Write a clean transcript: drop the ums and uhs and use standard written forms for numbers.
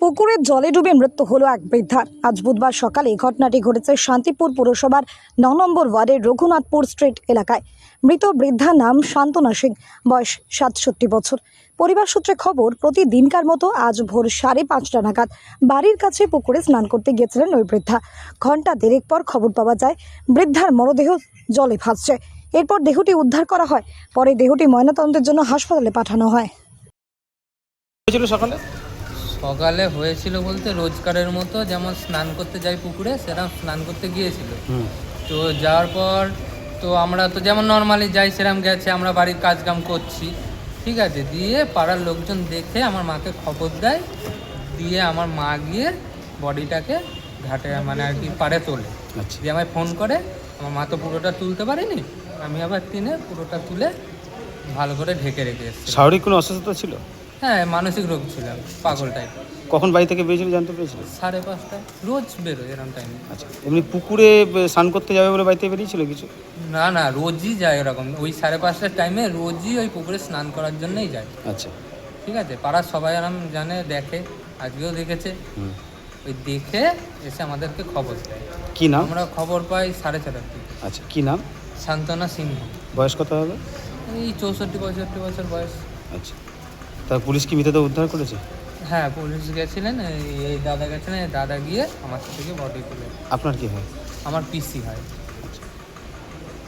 পুকুরের জলে ডুবে মৃত্যু হলো এক বৃদ্ধার। আজ বুধবার সকালে এই ঘটনাটি ঘটেছে শান্তিপুর পুরসভার ৯ নম্বর ওয়ার্ডের রঘুনাথপুর স্ট্রিট এলাকায়। মৃত বৃদ্ধার নাম শান্তনা সিং, বয়স ৬৭ বছর। পরিবার সূত্রে খবর, প্রতিদিনকার মতো আজ ভোর ৫:৩০ নাগাদ বাড়ির কাছে পুকুরে স্নান করতে গিয়েছিলেন ওই বৃদ্ধা। ঘণ্টা দেড়েক পর খবর পাওয়া যায় বৃদ্ধার মরদেহ জলে ভাসছে। এরপর দেহটি উদ্ধার করা হয়। পরে দেহটি ময়নাতদন্তের জন্য হাসপাতালে পাঠানো হয়। সকালে হয়েছিল বলতে রোজকারের মতো যেমন স্নান করতে যাই পুকুরে, সেরকম স্নান করতে গিয়েছিল। তো যাওয়ার পর তো আমরা তো যেমন নর্মালি যাই সেরকম গেছে, আমরা বাড়ির কাজকাম করছি, ঠিক আছে। দিয়ে পাড়ার লোকজন দেখে আমার মাকে খবর দেয়, দিয়ে আমার মা গিয়ে বডিটাকে ঘাটে মানে আর কি পাড়ে তোলে। দিয়ে আমায় ফোন করে, আমার মা তো পুরোটা তুলতে পারেনি, আমি আবার টেনে পুরোটা তুলে ভালো করে ঢেকে রেখে এসেছি। শারীরিক কোনো অসুস্থতা ছিল? হ্যাঁ, মানসিক রোগ ছিলাম, পাগল টাইপ। কখন বাড়ি থেকে বেরিয়েছিল জানতে পেরেছিল? 5:30 রোজ বেরোয় এরকম টাইমে। আচ্ছা, এমনি পুকুরে স্নান করতে যাবে বলে বাড়িতে বেরিয়েছিল কিছু? না, রোজই যায় এরকম, ওই 5:30টার টাইমে রোজই ওই পুকুরে স্নান করার জন্যই যায়। আচ্ছা, ঠিক আছে, পাড়ার সবাই আরাম জানে, দেখে, আজকেও দেখেছে। ওই দেখে এসে আমাদেরকে খবর দেয়। কি নাম? আমরা খবর পাই 6:30 থেকে। আচ্ছা, কি নাম? শান্তনা সিংহ, বয়স কত হবে? এই 64-65 বছর বয়স। আচ্ছা, তা পুলিশ কি মৃতদেহ উদ্ধার করেছে? হ্যাঁ, পুলিশ গেছিলেন, এই দাদা গেছিলেন, দাদা গিয়ে আমার সাথে বডি তুলে। আপনার কি হয়? আমার পিসি হয়।